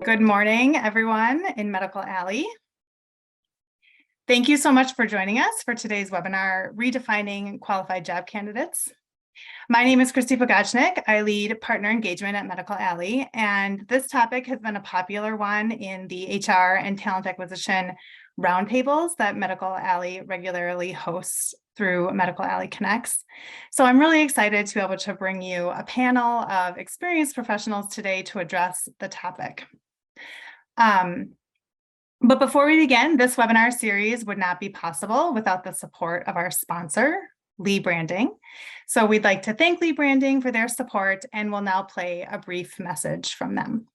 Good morning, everyone in Medical Alley. Thank you so much for joining us for today's webinar, Redefining Qualified Job Candidates. My name is Christy Pogachnik. I lead partner engagement at Medical Alley, and this topic has been a popular one in the HR and talent acquisition roundtables that Medical Alley regularly hosts through Medical Alley Connects. So I'm really excited to be able to bring you a panel of experienced professionals today to address the topic. But before we begin, this webinar series would not be possible without the support of our sponsor, Lee Branding. So we'd like to thank Lee Branding for their support, and we'll now play a brief message from them.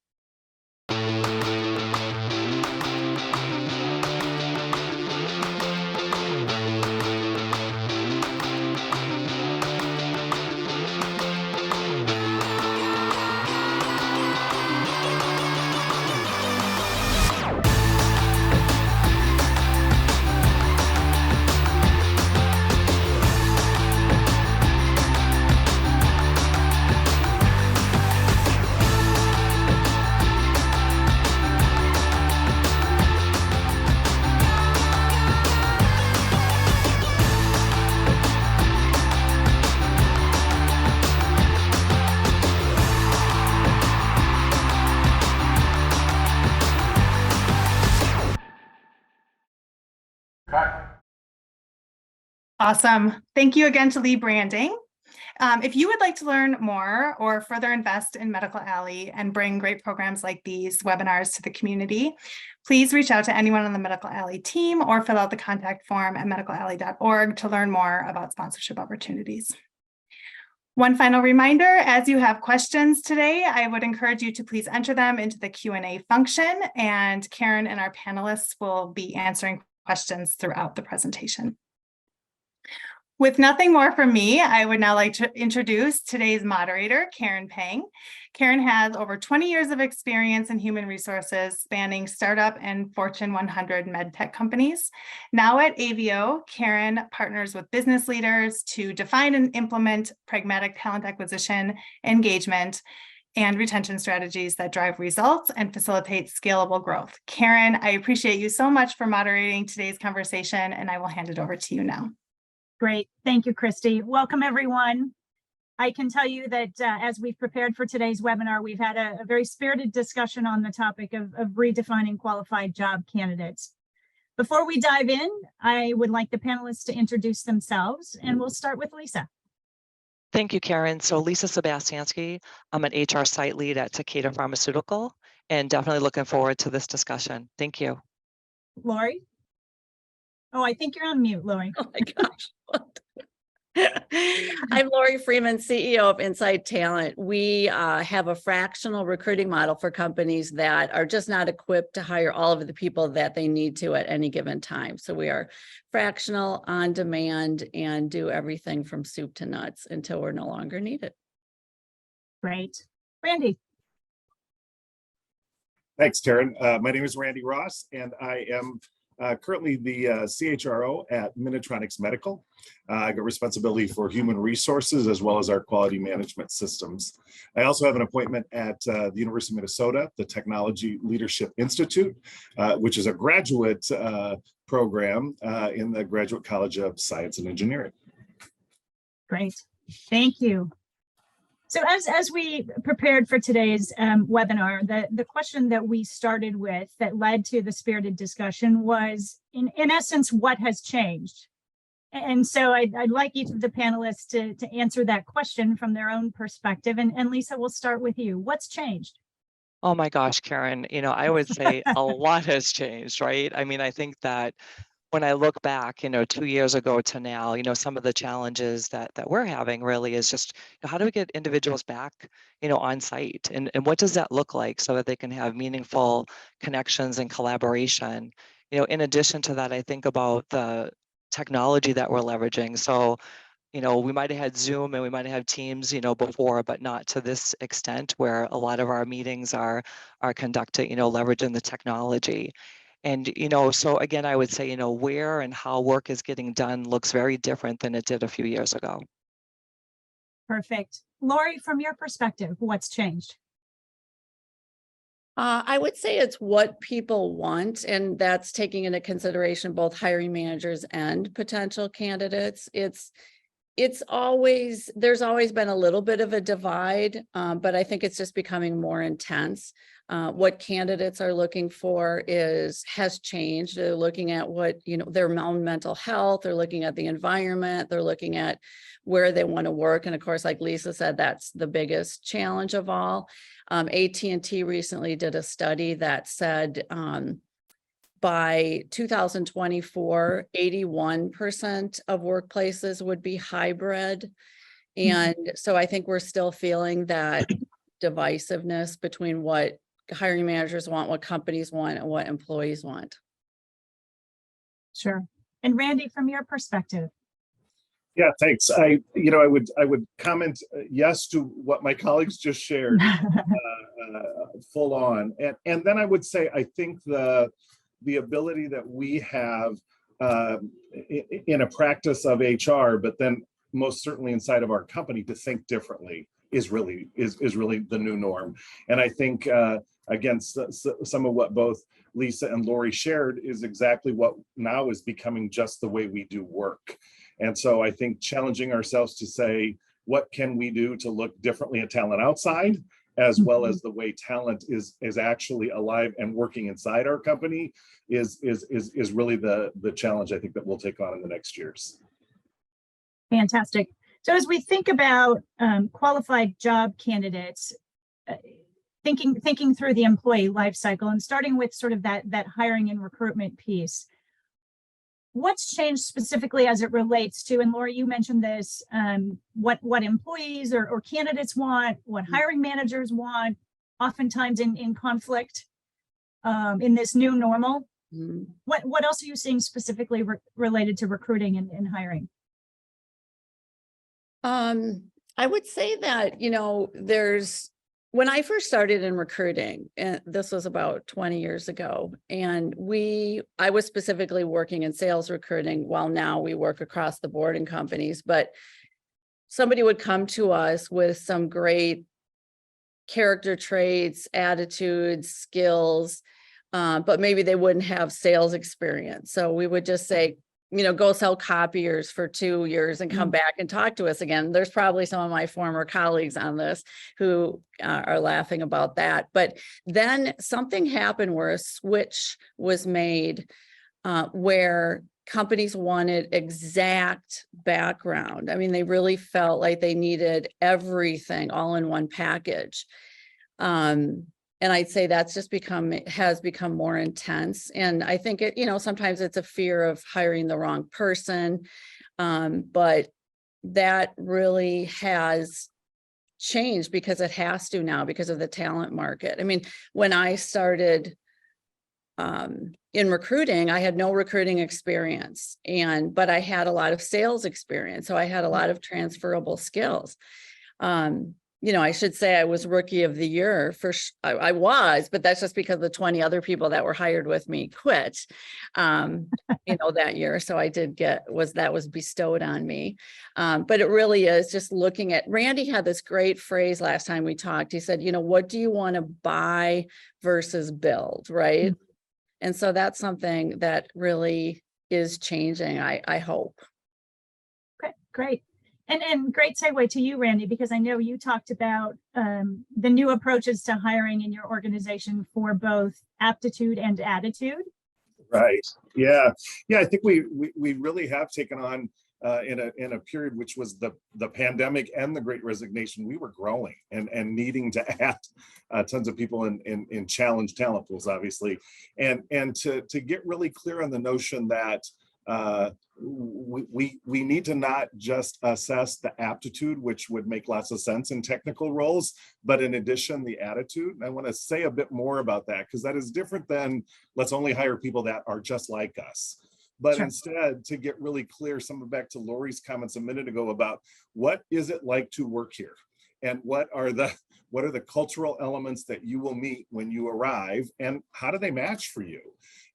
Awesome. Thank you again to Lee Branding. If you would like to learn more or further invest in Medical Alley and bring great programs like these webinars to the community, please reach out to anyone on the Medical Alley team or fill out the contact form at medicalalley.org to learn more about sponsorship opportunities. One final reminder, as you have questions today, I would encourage you to please enter them into the Q&A function, and Karen and our panelists will be answering questions throughout the presentation. With nothing more from me, I would now like to introduce today's moderator, Karen Pang. Karen has over 20 years of experience in human resources, spanning startup and Fortune 100 medtech companies. Now at AVO, Karen partners with business leaders to define and implement pragmatic talent acquisition, engagement, and retention strategies that drive results and facilitate scalable growth. Karen, I appreciate you so much for moderating today's conversation, and I will hand it over to you now. Great. Thank you, Christy. Welcome, everyone. I can tell you that as we've prepared for today's webinar, we've had a very spirited discussion on the topic of redefining qualified job candidates. Before we dive in, I would like the panelists to introduce themselves, and we'll start with Lisa. Thank you, Karen. So Lisa Sebastiansky, I'm an HR site lead at Takeda Pharmaceutical, and definitely looking forward to this discussion. Thank you. Lori? Oh, I think you're on mute, Lori. Oh my gosh. I'm Lori Freeman, CEO of Inside Talent. We have a fractional recruiting model for companies that are just not equipped to hire all of the people that they need to at any given time. So we are fractional, on demand, and do everything from soup to nuts until we're no longer needed. Great. Randy. Thanks, Karen. My name is Randy Ross, and I am currently the CHRO at Minutronics Medical. I got responsibility for human resources as well as our quality management systems. I also have an appointment at the University of Minnesota, the Technology Leadership Institute, which is a graduate program in the Graduate College of Science and Engineering. Great. Thank you. So as we prepared for today's webinar, the question that we started with that led to the spirited discussion was, in essence, what has changed? And so I'd like each of the panelists to answer that question from their own perspective. And Lisa, we'll start with you. What's changed? Oh my gosh, Karen, I would say a lot has changed, right? I mean, I think that when I look back, 2 years ago to now, some of the challenges that we're having really is just how do we get individuals back, on site, and what does that look like so that they can have meaningful connections and collaboration? In addition to that, I think about the technology that we're leveraging. So, we might have had Zoom and we might have had Teams, before, but not to this extent where a lot of our meetings are conducted, leveraging the technology. And, so again, I would say, where and how work is getting done looks very different than it did a few years ago. Perfect. Lori, from your perspective, what's changed? I would say it's what people want, and that's taking into consideration both hiring managers and potential candidates. There's always been a little bit of a divide, but I think it's just becoming more intense. What candidates are looking for has changed. They're looking at their own mental health, they're looking at the environment, they're looking at where they want to work. And of course, like Lisa said, that's the biggest challenge of all. AT&T recently did a study that said by 2024, 81% of workplaces would be hybrid. And so I think we're still feeling that divisiveness between what hiring managers want, what companies want, and what employees want. Sure. And Randy, from your perspective. Yeah, thanks. I would comment yes to what my colleagues just shared, full on, and then I would say I think the ability that we have in a practice of HR, but then most certainly inside of our company to think differently is really the new norm. And I think against some of what both Lisa and Lori shared is exactly what now is becoming just the way we do work. And so I think challenging ourselves to say, what can we do to look differently at talent outside, as well as the way talent is actually alive and working inside our company is really the challenge I think that we'll take on in the next years. Fantastic. So as we think about qualified job candidates, thinking through the employee life cycle and starting with sort of that hiring and recruitment piece, what's changed specifically as it relates to, and Laura, you mentioned this, what employees or candidates want, what hiring managers want, oftentimes in conflict in this new normal. What else are you seeing specifically related to recruiting and hiring? I would say that, when I first started in recruiting, and this was about 20 years ago, and I was specifically working in sales recruiting, while now we work across the board in companies, but somebody would come to us with some great character traits, attitudes, skills, but maybe they wouldn't have sales experience. So we would just say, go sell copiers for 2 years and come back and talk to us again. There's probably some of my former colleagues on this who are laughing about that. But then something happened where a switch was made where companies wanted exact background. I mean, they really felt like they needed everything all in one package. And I'd say that's just has become more intense. And I think sometimes it's a fear of hiring the wrong person. But that really has changed because it has to now because of the talent market. I mean, when I started in recruiting, I had no recruiting experience, but I had a lot of sales experience. So I had a lot of transferable skills. I should say I was rookie of the year I was, but that's just because the 20 other people that were hired with me quit, that year. So I did that was bestowed on me. But it really is just looking at, Randy had this great phrase last time we talked. He said, what do you want to buy versus build, right? Mm-hmm. And so that's something that really is changing, I hope. Okay, great. And great segue to you, Randy, because I know you talked about the new approaches to hiring in your organization for both aptitude and attitude. Right. Yeah. I think we really have taken on in a period which was the pandemic and the Great Resignation. We were growing and needing to add tons of people in challenge talent pools, obviously, and to get really clear on the notion that we need to not just assess the aptitude, which would make lots of sense in technical roles, but in addition, the attitude. And I want to say a bit more about that because that is different than let's only hire people that are just like us. But sure. Instead, to get really clear, back to Lori's comments a minute ago about what is it like to work here, and what are the cultural elements that you will meet when you arrive, and how do they match for you?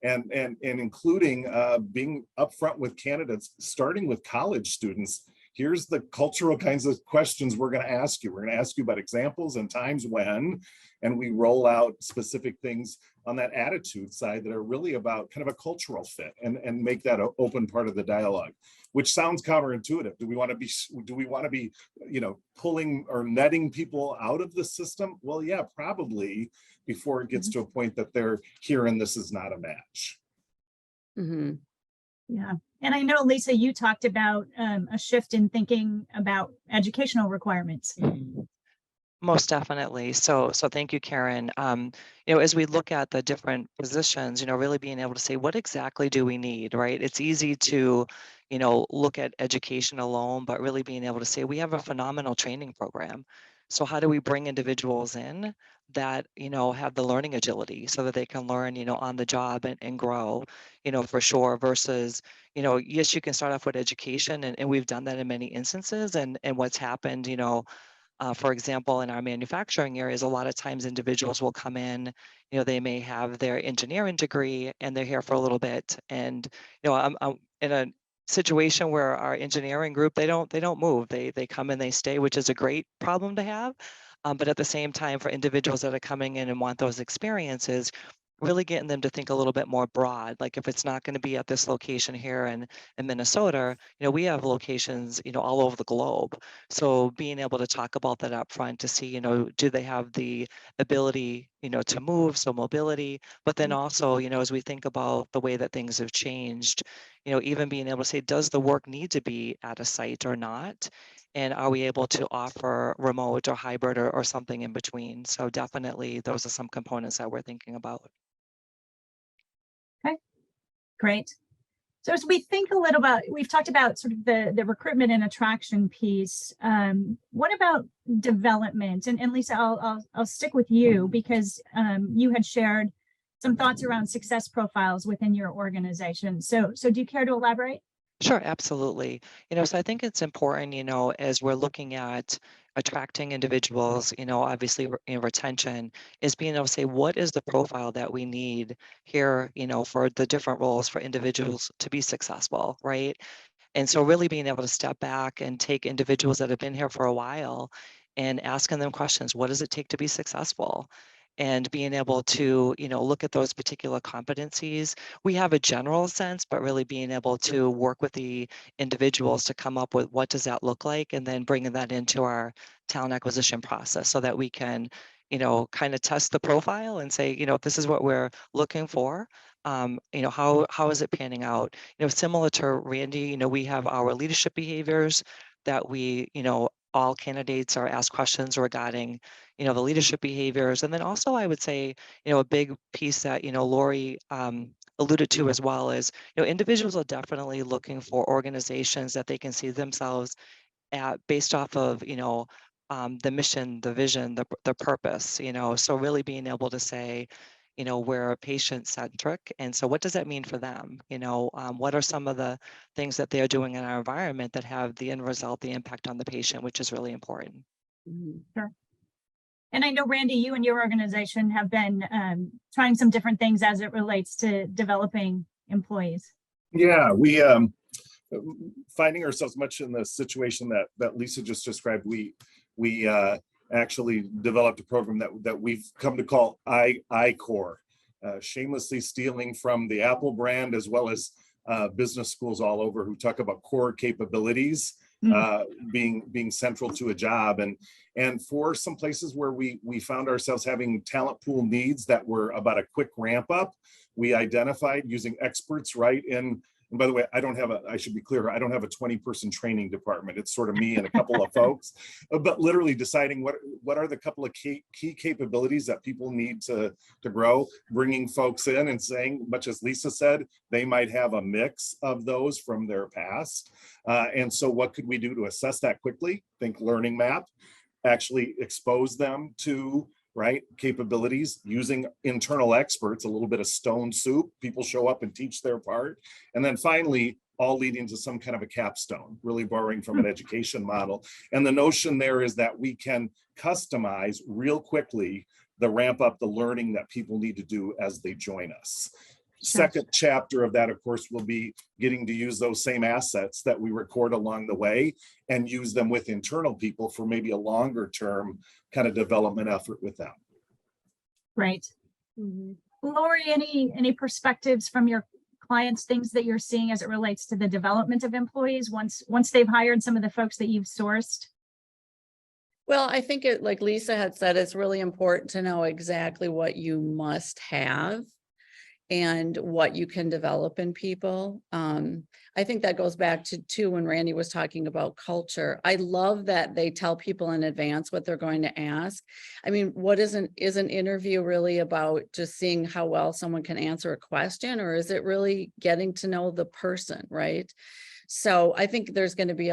And including being upfront with candidates, starting with college students. here's the cultural kinds of questions we're going to ask you. We're going to ask you about examples and times when, and we roll out specific things on that attitude side that are really about kind of a cultural fit, and make that an open part of the dialogue, which sounds counterintuitive. Do we want to be, pulling or netting people out of the system? Well, yeah, probably, before it gets to a point that they're here and this is not a match. Mm-hmm. Yeah. And I know, Lisa, you talked about a shift in thinking about educational requirements. Most definitely. So thank you, Karen. As we look at the different positions, really being able to say, what exactly do we need, right? It's easy to, look at education alone, but really being able to say, we have a phenomenal training program. So how do we bring individuals in that, have the learning agility so that they can learn, on the job and grow, for sure, versus, yes, you can start off with education, and we've done that in many instances. And what's happened, for example, in our manufacturing areas, a lot of times individuals will come in, they may have their engineering degree and they're here for a little bit. And, I'm in a situation where our engineering group, they don't move. They come and they stay, which is a great problem to have. But at the same time, for individuals that are coming in and want those experiences, really getting them to think a little bit more broad. Like if it's not going to be at this location here in Minnesota, we have locations, all over the globe. So being able to talk about that up front to see, do they have the ability, to move, so mobility, but then also, as we think about the way that things have changed, even being able to say, does the work need to be at a site or not? And are we able to offer remote or hybrid or something in between? So definitely those are some components that we're thinking about. Great. So as we think a little about, we've talked about sort of the recruitment and attraction piece. What about development? And Lisa, I'll stick with you because you had shared some thoughts around success profiles within your organization. So do you care to elaborate? Sure, absolutely. So I think it's important, as we're looking at attracting individuals, obviously retention is being able to say, what is the profile that we need here, for the different roles for individuals to be successful, right? And so really being able to step back and take individuals that have been here for a while and asking them questions, what does it take to be successful? And being able to, look at those particular competencies. We have a general sense, but really being able to work with the individuals to come up with what does that look like, and then bringing that into our talent acquisition process so that we can, kind of test the profile and say, if this is what we're looking for, how is it panning out? Similar to Randy, we have our leadership behaviors that we, all candidates are asked questions regarding, the leadership behaviors. And then also I would say, a big piece that, Lori alluded to as well is, individuals are definitely looking for organizations that they can see themselves at based off of, the mission, the vision, the purpose, so really being able to say, we're patient centric. And so what does that mean for them? What are some of the things that they're doing in our environment that have the end result, the impact on the patient, which is really important. Sure. And I know, Randy, you and your organization have been trying some different things as it relates to developing employees. Yeah, we finding ourselves much in the situation that Lisa just described. We actually developed a program that we've come to call I-Core, shamelessly stealing from the Apple brand, as well as business schools all over who talk about core capabilities being central to a job. And for some places where we found ourselves having talent pool needs that were about a quick ramp up, we identified using experts right in. And by the way, I should be clear, I don't have a 20-person training department. It's sort of me and a couple of folks, but literally deciding what are the couple of key capabilities that people need to grow, bringing folks in and saying, much as Lisa said, they might have a mix of those from their past. And so what could we do to assess that quickly? Think learning map, actually expose them to capabilities using internal experts, a little bit of stone soup. People show up and teach their part. And then finally, all leading to some kind of a capstone, really borrowing from an education model. And the notion there is that we can customize real quickly the ramp up, the learning that people need to do as they join us. Second chapter of that, of course, will be getting to use those same assets that we record along the way and use them with internal people for maybe a longer term kind of development effort with them. Right. Mhm. Lori, any perspectives from your clients, things that you're seeing as it relates to the development of employees once they've hired some of the folks that you've sourced? Well, I think it, like Lisa had said, it's really important to know exactly what you must have and what you can develop in people. I think that goes back to when Randy was talking about culture. I love that they tell people in advance what they're going to ask. I mean, what is an interview really about just seeing how well someone can answer a question, or is it really getting to know the person, right? So I think there's going to be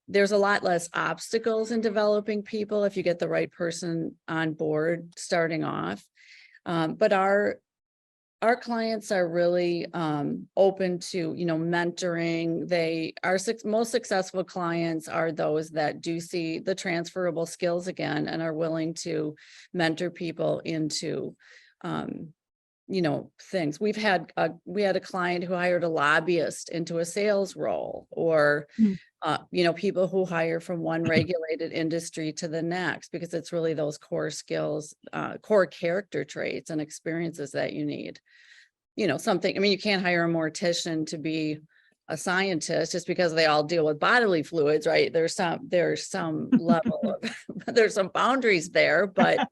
there's a lot less obstacles in developing people if you get the right person on board starting off. But our clients are really open to, mentoring. Most successful clients are those that do see the transferable skills again and are willing to mentor people into, things. We had a client who hired a lobbyist into a sales role, or people who hire from one regulated industry to the next, because it's really those core skills, core character traits and experiences that you need. You can't hire a mortician to be a scientist just because they all deal with bodily fluids, right? There's some level of, there's some boundaries there, but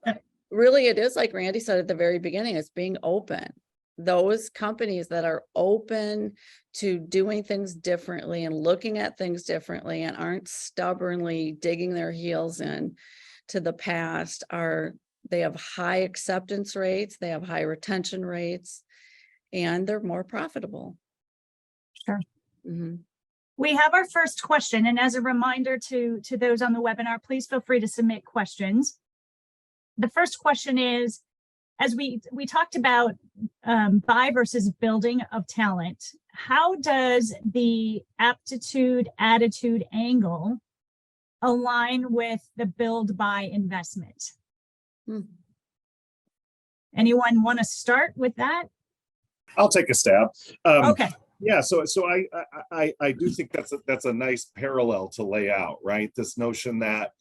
really it is like Randy said at the very beginning, it's being open. Those companies that are open to doing things differently and looking at things differently and aren't stubbornly digging their heels in to the past they have high acceptance rates, they have high retention rates, and they're more profitable. Sure. Mm-hmm. We have our first question, and as a reminder to those on the webinar, please feel free to submit questions. The first question is, as we talked about buy versus building of talent, how does the aptitude attitude angle align with the build buy investment? Anyone want to start with that? I'll take a stab. Okay. Yeah, so I do think that's a nice parallel to lay out, right? This notion that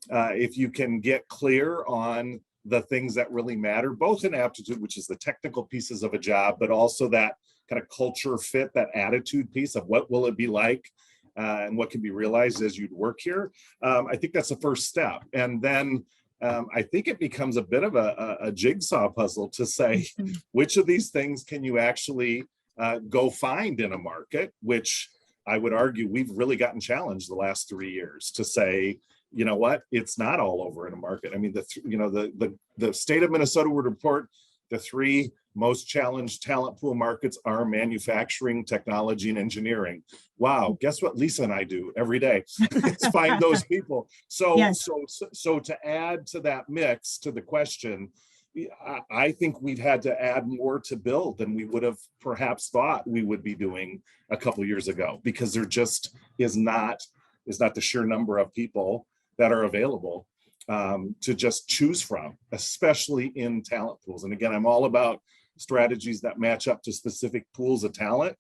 if you can get clear on the things that really matter, both in aptitude, which is the technical pieces of a job, but also that kind of culture fit, that attitude piece of what will it be like and what can be realized as you'd work here. I think that's the first step. And then I think it becomes a bit of a jigsaw puzzle to say, which of these things can you actually go find in a market, which I would argue we've really gotten challenged the last 3 years to say, you know what, it's not all over in a market. I mean, the state of Minnesota would report the 3 most challenged talent pool markets are manufacturing, technology, and engineering. Wow, guess what Lisa and I do every day? It's find those people. So, yes. so to add to that mix, to the question, I think we've had to add more to build than we would have perhaps thought we would be doing a couple of years ago, because there just is not the sheer number of people that are available to just choose from, especially in talent pools. And again, I'm all about strategies that match up to specific pools of talent,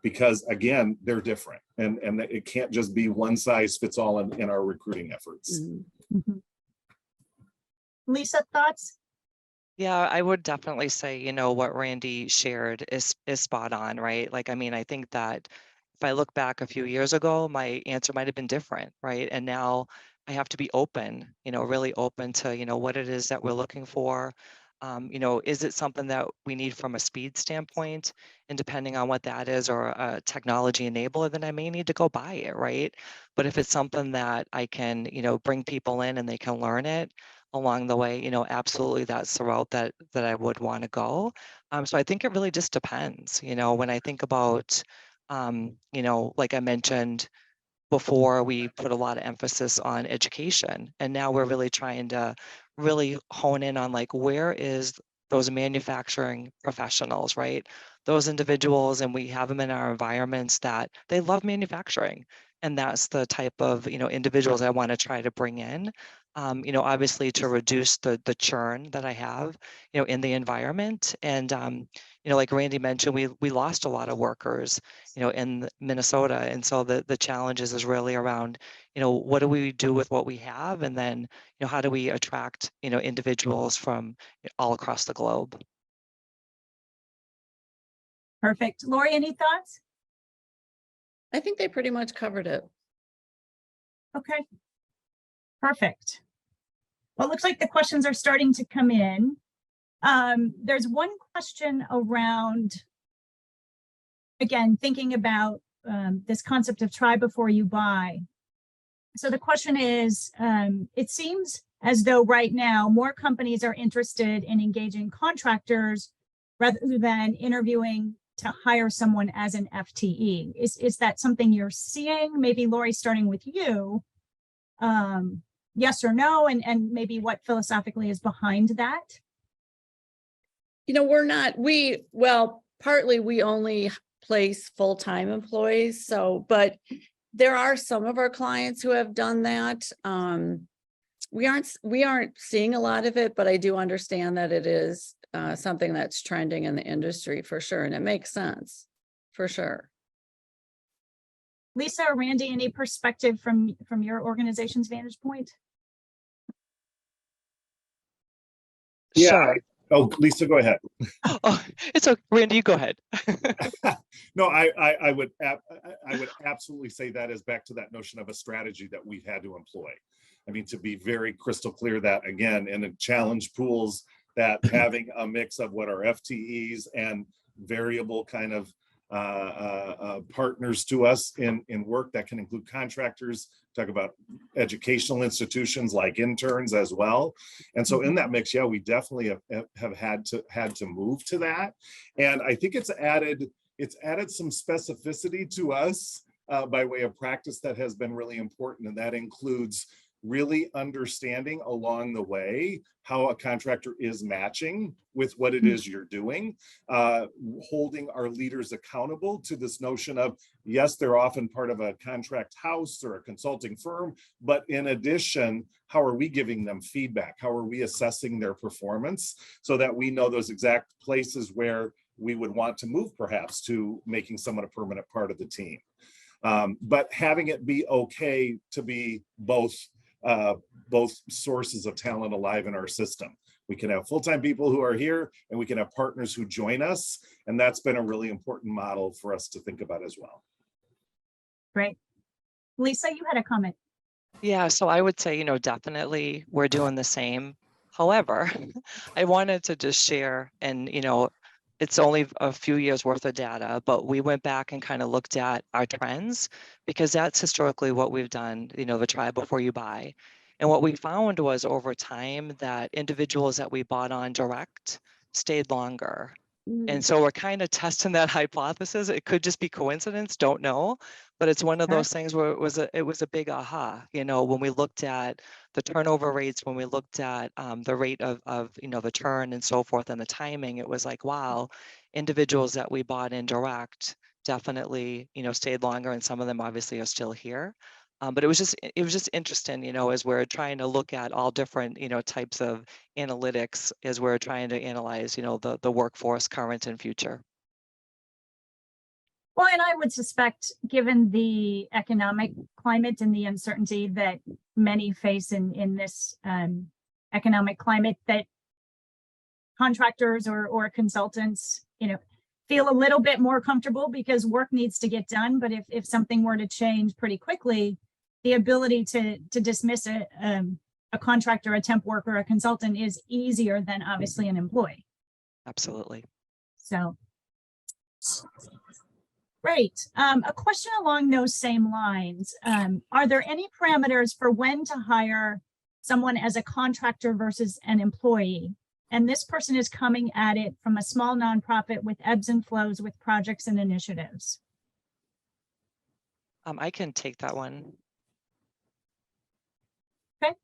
because again, they're different, and it can't just be one size fits all in our recruiting efforts. Mm-hmm. Lisa, thoughts? Yeah, I would definitely say, what Randy shared is spot on, right? Like, I mean, I think that if I look back a few years ago, my answer might have been different, right? And now I have to be open, really open to, what it is that we're looking for. Is it something that we need from a speed standpoint? And depending on what that is, or a technology enabler, then I may need to go buy it, right? But if it's something that I can, bring people in and they can learn it along the way, absolutely that's the route that I would want to go. So I think it really just depends, when I think about, like I mentioned before, we put a lot of emphasis on education, and now we're really trying to really hone in on like, where is those manufacturing professionals, right? Those individuals, and we have them in our environments that they love manufacturing. And that's the type of, individuals I want to try to bring in, obviously to reduce the churn that I have, in the environment. And, like Randy mentioned, we lost a lot of workers, in Minnesota. And so the challenges is really around, what do we do with what we have? And then, how do we attract, individuals from all across the globe? Perfect. Lori, any thoughts? I think they pretty much covered it. Okay. Perfect. Well, it looks like the questions are starting to come in. There's one question around, again, thinking about this concept of try before you buy. So the question is, it seems as though right now more companies are interested in engaging contractors rather than interviewing to hire someone as an FTE. Is that something you're seeing? Maybe Lori, starting with you, yes or no, and maybe what philosophically is behind that? Partly we only place full-time employees. So, but there are some of our clients who have done that. We aren't seeing a lot of it, but I do understand that it is something that's trending in the industry for sure. And it makes sense for sure. Lisa or Randy, any perspective from your organization's vantage point? Yeah. Sure. Oh, Lisa, go ahead. Oh, it's okay. Randy, you go ahead. No, I would absolutely say that is back to that notion of a strategy that we've had to employ. I mean, to be very crystal clear that, again, in the challenge pools, that having a mix of what are FTEs and variable kind of partners to us in work that can include contractors, talk about educational institutions like interns as well. And so in that mix, yeah, we definitely have had to move to that. And I think it's added some specificity to us by way of practice that has been really important. And that includes really understanding along the way how a contractor is matching with what it is you're doing, holding our leaders accountable to this notion of, yes, they're often part of a contract house or a consulting firm, but in addition, how are we giving them feedback? How are we assessing their performance so that we know those exact places where we would want to move perhaps to making someone a permanent part of the team. But having it be okay to be both sources of talent alive in our system. We can have full-time people who are here and we can have partners who join us. And that's been a really important model for us to think about as well. Great. Lisa, you had a comment. Yeah, so I would say, definitely we're doing the same. However, I wanted to just share, and, it's only a few years worth of data, but we went back and kind of looked at our trends because that's historically what we've done, the try before you buy. And what we found was over time that individuals that we bought on direct stayed longer. And so we're kind of testing that hypothesis. It could just be coincidence, don't know. But it's one of those things where it was a big aha, when we looked at the turnover rates, when we looked at the rate of the churn and so forth and the timing, it was like, wow, individuals that we bought in direct definitely, stayed longer, and some of them obviously are still here. But it was just interesting, as we're trying to look at all different, types of analytics as we're trying to analyze, the workforce current and future. Well, and I would suspect, given the economic climate and the uncertainty that many face in this economic climate, that contractors or consultants, feel a little bit more comfortable because work needs to get done. But if something were to change pretty quickly, the ability to dismiss a contractor, a temp worker, a consultant is easier than obviously an employee. Absolutely. So, great. A question along those same lines. Are there any parameters for when to hire someone as a contractor versus an employee? And this person is coming at it from a small nonprofit with ebbs and flows with projects and initiatives. I can take that one. Okay.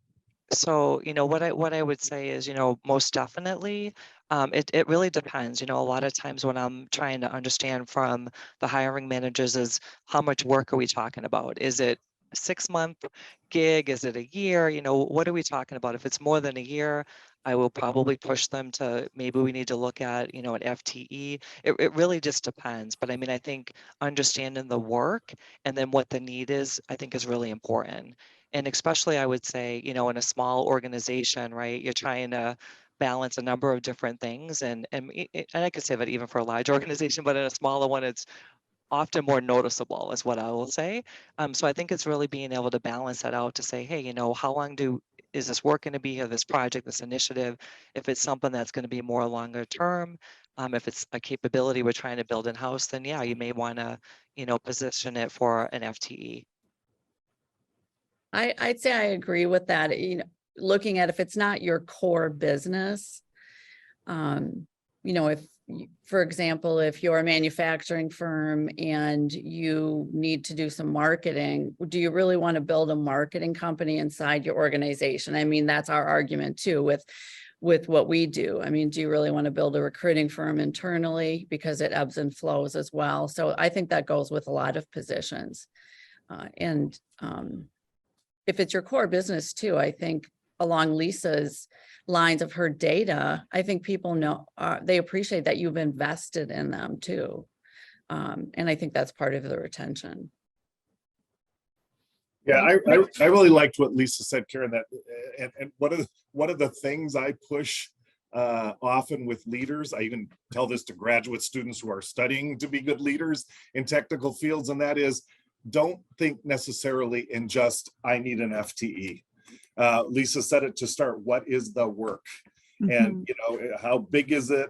So, what I would say is, most definitely It really depends. You know, a lot of times when I'm trying to understand from the hiring managers is how much work are we talking about? Is it a 6-month gig? Is it a year? You know, what are we talking about? If it's more than a year, I will probably push them to maybe we need to look at, you know, an FTE. It really just depends. But I mean, I think understanding the work and then what the need is, I think is really important. And especially I would say, you know, in a small organization, right, you're trying to balance a number of different things. And I could say that even for a large organization, but in a smaller one, it's often more noticeable is what I will say. So I think it's really being able to balance that out to say, hey, you know, how long is this work going to be here, this project, this initiative? If it's something that's going to be more longer term, if it's a capability we're trying to build in-house, then yeah, you may want to, you know, position it for an FTE. I'd say I agree with that. You know, looking at if it's not your core business, you know, for example, if you're a manufacturing firm and you need to do some marketing, do you really want to build a marketing company inside your organization? I mean, that's our argument too with what we do. I mean, do you really want to build a recruiting firm internally because it ebbs and flows as well? So I think that goes with a lot of positions. If it's your core business too, I think along Lisa's lines of her data, I think people know, they appreciate that you've invested in them too. And I think that's part of the retention. Yeah, I really liked what Lisa said, Karen, that, and one of the things I push often with leaders, I even tell this to graduate students who are studying to be good leaders in technical fields, and that is, don't think necessarily in just, I need an FTE. Lisa said it to start, what is the work? And, you know, how big is it?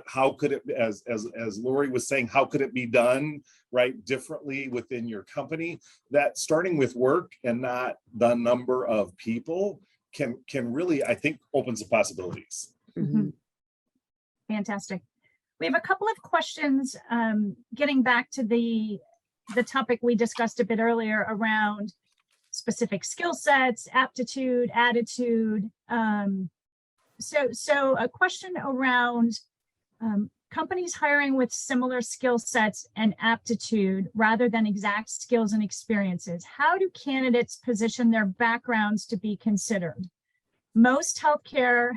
How could it, as Lori was saying, how could it be done, right, differently within your company? That starting with work and not the number of people can really, I think, open some possibilities. Fantastic. We have a couple of questions getting back to the topic we discussed a bit earlier around specific skill sets, aptitude, attitude. So a question around companies hiring with similar skill sets and aptitude rather than exact skills and experiences. How do candidates position their backgrounds to be considered? Most healthcare,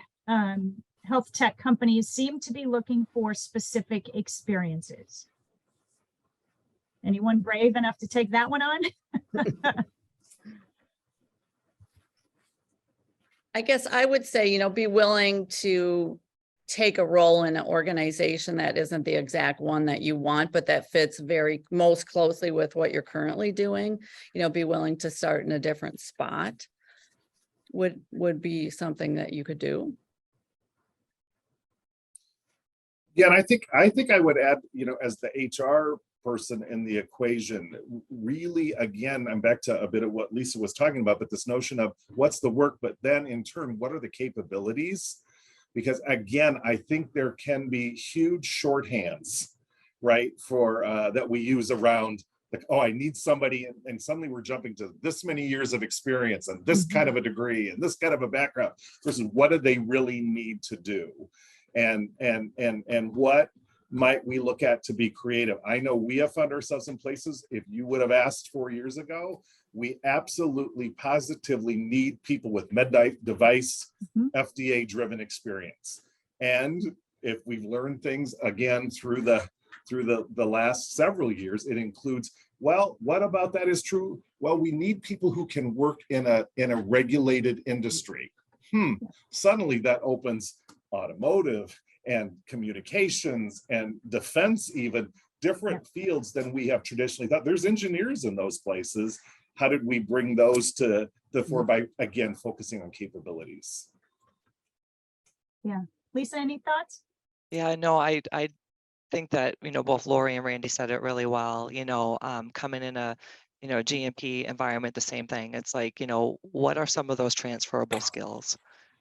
health tech companies seem to be looking for specific experiences. Anyone brave enough to take that one on? I guess I would say, you know, be willing to take a role in an organization that isn't the exact one that you want, but that fits most closely with what you're currently doing. You know, be willing to start in a different spot would be something that you could do. Yeah, and I think I would add, you know, as the HR person in the equation, really, again, I'm back to a bit of what Lisa was talking about, but this notion of what's the work, but then in turn, what are the capabilities? Because again, I think there can be huge shorthands, right, for that we use around, like, oh, I need somebody, and suddenly we're jumping to this many years of experience and this kind of a degree and this kind of a background versus what do they really need to do, and what might we look at to be creative? I know we have found ourselves in places, if you would have asked 4 years ago, we absolutely positively need people with med device, FDA driven experience. And if we've learned things again through the last several years, it includes, well, what about that is true? Well, we need people who can work in a regulated industry. Suddenly that opens automotive and communications and defense, even different fields than we have traditionally thought. There's engineers in those places. How did we bring those to the fore by, again, focusing on capabilities? Yeah. Lisa, any thoughts? Yeah, no, I think that, you know, both Lori and Randy said it really well. You know, coming in a, you know, GMP environment, the same thing. It's like, you know, what are some of those transferable skills?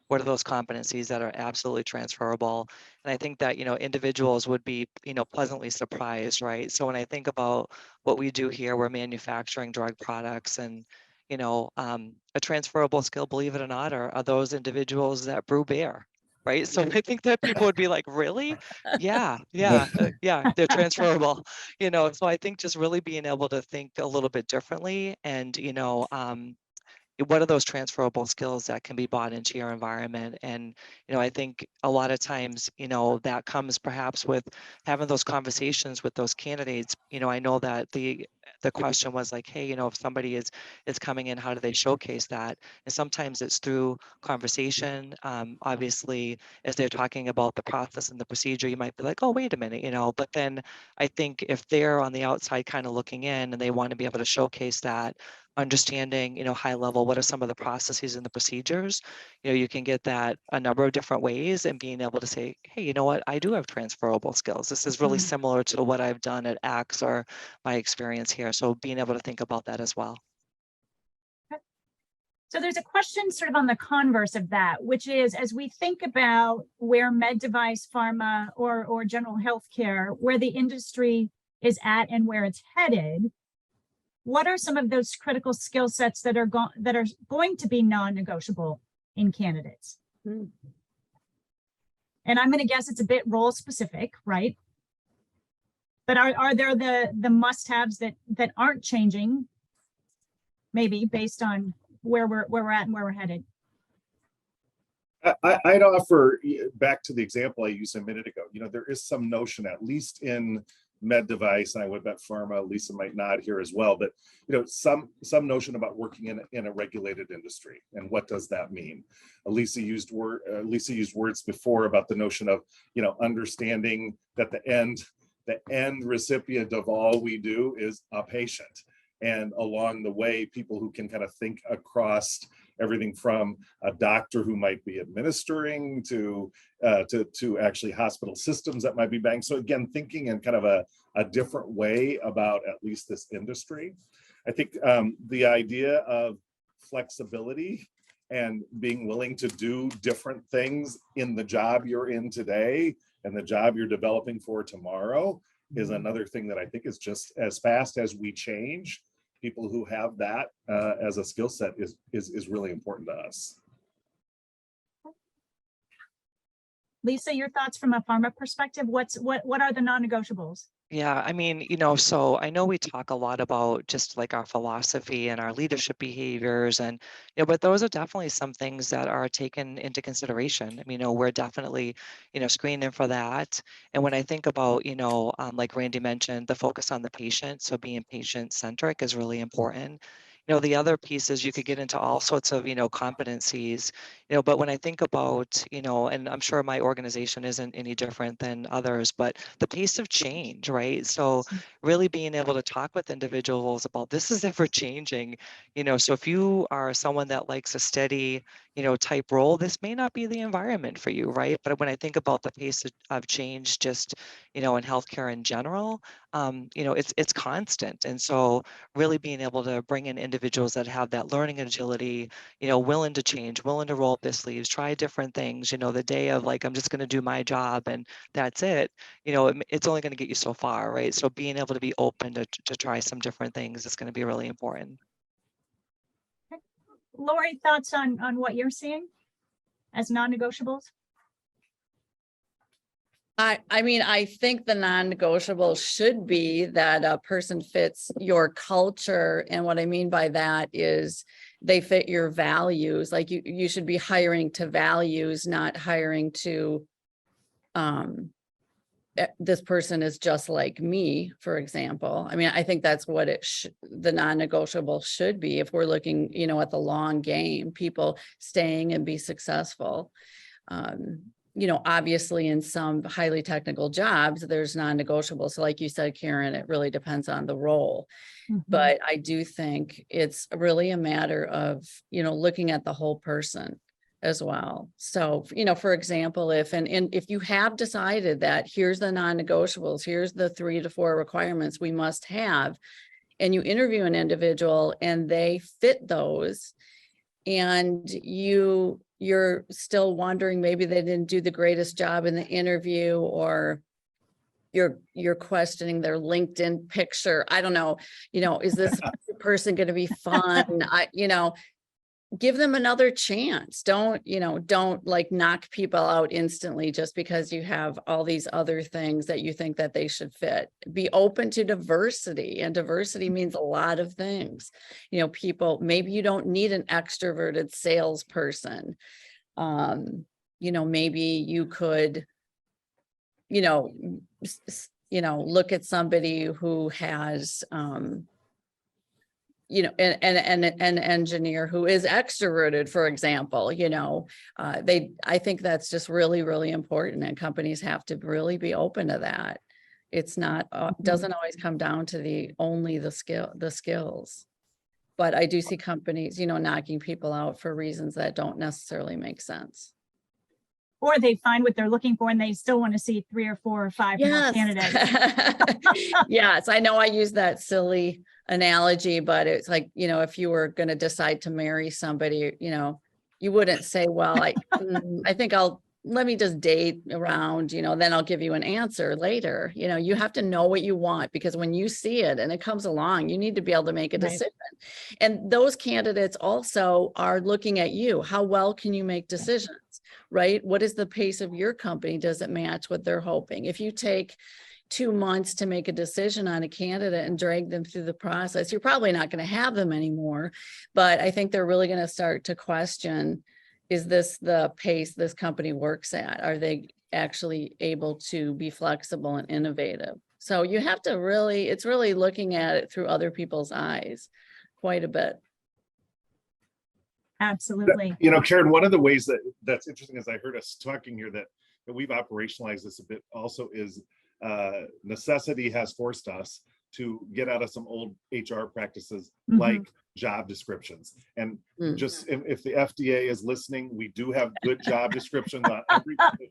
What are those competencies that are absolutely transferable? And I think that, you know, individuals would be, you know, pleasantly surprised, right? So when I think about what we do here, we're manufacturing drug products, and, you know, a transferable skill, believe it or not, are those individuals that brew beer, right? So I think that people would be like, really? Yeah, yeah, they're transferable, so I think just really being able to think a little bit differently and, what are those transferable skills that can be brought into your environment? And, I think a lot of times, that comes perhaps with having those conversations with those candidates. I know that the question was like, hey, if somebody is coming in, how do they showcase that? And sometimes it's through conversation. Obviously, as they're talking about the process and the procedure, you might be like, oh, wait a minute, but then I think if they're on the outside kind of looking in and they want to be able to showcase that, understanding, high level, what are some of the processes and the procedures, you can get that a number of different ways, and being able to say, hey, you know what, I do have transferable skills. This is really similar to what I've done at X or my experience here. So being able to think about that as well. So there's a question sort of on the converse of that, which is, as we think about where med device, pharma, or general healthcare, where the industry is at and where it's headed, what are some of those critical skill sets that are going to be non-negotiable in candidates? And I'm going to guess it's a bit role specific, right? But are there the must-haves that aren't changing, maybe based on where we're at and where we're headed? I'd offer, back to the example I used a minute ago, there is some notion, at least in med device, and I would bet pharma, Lisa might nod here as well, but some notion about working in a regulated industry, and what does that mean? Lisa used words before about the notion of understanding that the end recipient of all we do is a patient, and along the way, people who can kind of think across everything from a doctor who might be administering to actually hospital systems that might be banged. So again, thinking in kind of a different way about at least this industry. I think the idea of flexibility and being willing to do different things in the job you're in today and the job you're developing for tomorrow is another thing that I think is just as fast as we change. People who have that as a skill set is really important to us. Lisa, your thoughts from a pharma perspective? What are the non-negotiables? Yeah, I mean, so I know we talk a lot about just like our philosophy and our leadership behaviors, and but those are definitely some things that are taken into consideration. I mean, we're definitely, screening for that. And when I think about, like Randy mentioned, the focus on the patient, so being patient-centric is really important. The other piece is you could get into all sorts of, competencies, but when I think about, and I'm sure my organization isn't any different than others, but the pace of change, right? So really being able to talk with individuals about this is ever changing, so if you are someone that likes a steady, type role, this may not be the environment for you, right? But when I think about the pace of change, just, in healthcare in general, it's constant. And so really being able to bring in individuals that have that learning agility, willing to change, willing to roll up their sleeves, try different things, the day of like, I'm just going to do my job and that's it, it's only going to get you so far, right? So being able to be open to try some different things is going to be really important. Lori, thoughts on what you're seeing as non-negotiables? I mean, I think the non-negotiable should be that a person fits your culture. And what I mean by that is they fit your values. Like you should be hiring to values, not hiring to, this person is just like me, for example. I mean, I think that's what the non-negotiable should be. If we're looking, at the long game, people staying and be successful. Obviously in some highly technical jobs, there's non-negotiable. So like you said, Karen, it really depends on the role. But I do think it's really a matter of, looking at the whole person as well. So, for example, if you have decided that here's the non-negotiables, here's the 3 to 4 requirements we must have, and you interview an individual and they fit those, and you're still wondering, maybe they didn't do the greatest job in the interview, or you're questioning their LinkedIn picture. I don't know, is this person going to be fun? give them another chance. Don't like knock people out instantly just because you have all these other things that you think that they should fit. Be open to diversity, and diversity means a lot of things. People, maybe you don't need an extroverted salesperson. Maybe you could, look at somebody who has, an engineer who is extroverted, for example. I think that's just really, really important, and companies have to really be open to that. It's not, doesn't always come down to only the skills. But I do see companies, knocking people out for reasons that don't necessarily make sense. Or they find what they're looking for and they still want to see 3 or 4 or 5 more candidates. Yes, I know I use that silly analogy, but it's like, if you were going to decide to marry somebody, you wouldn't say, well, I think let me just date around, then I'll give you an answer later. You have to know what you want, because when you see it and it comes along, you need to be able to make a decision. And those candidates also are looking at you. How well can you make decisions, right? What is the pace of your company? Does it match what they're hoping? If you take 2 months to make a decision on a candidate and drag them through the process, you're probably not going to have them anymore. But I think they're really going to start to question, is this the pace this company works at? Are they actually able to be flexible and innovative? So you have to really, it's really looking at it through other people's eyes quite a bit. Absolutely. Karen, one of the ways that's interesting, as I heard us talking here, that we've operationalized this a bit also, is necessity has forced us to get out of some old HR practices, like job descriptions. And just if the FDA is listening, we do have good job descriptions on every position.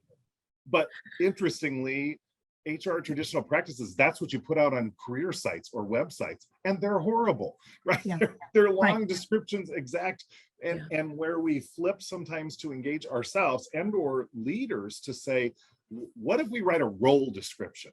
But interestingly, HR traditional practices, that's what you put out on career sites or websites, and they're horrible, right? Yeah. They're long descriptions, exact, and where we flip sometimes to engage ourselves and or leaders to say, what if we write a role description,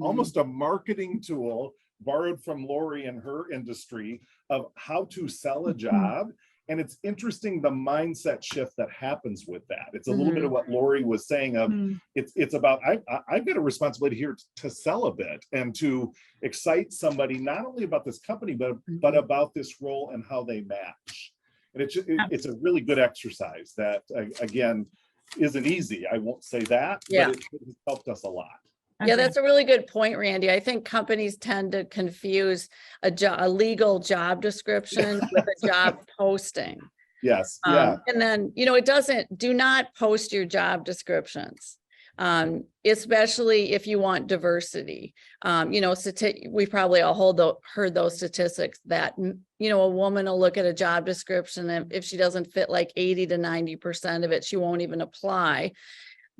almost a marketing tool borrowed from Lori and her industry of how to sell a job. And it's interesting the mindset shift that happens with that. It's a little bit of what Lori was saying of it's about, I've got a responsibility here to sell a bit and to excite somebody, not only about this company, but about this role and how they match. And it's a really good exercise that, again, isn't easy. I won't say that, but it has helped us a lot. Yeah, that's a really good point, Randy. I think companies tend to confuse a legal job description with a job posting. Yes. Yeah. And then, do not post your job descriptions, especially if you want diversity. We probably all heard those statistics that, a woman will look at a job description, and if she doesn't fit like 80 to 90% of it, she won't even apply.